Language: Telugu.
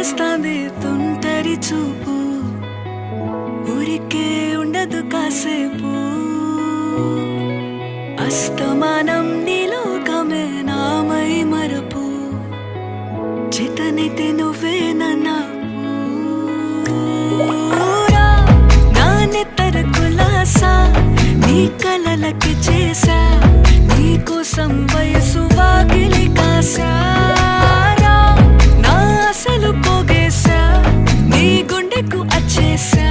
చేస్తాంది తుంటరి చూపు ఊరికే ఉండదు కాసేపు అస్తమానం నీలోకమే నామై మరపు చేతనైతే నువ్వే నన్నా నా నెత్తర కులాసా నీ కలలకి చేసా నీ కోసం వయసు వాకిలి కాసా నా అసలు పోగేసా నీ గుండెకు అచ్చేసా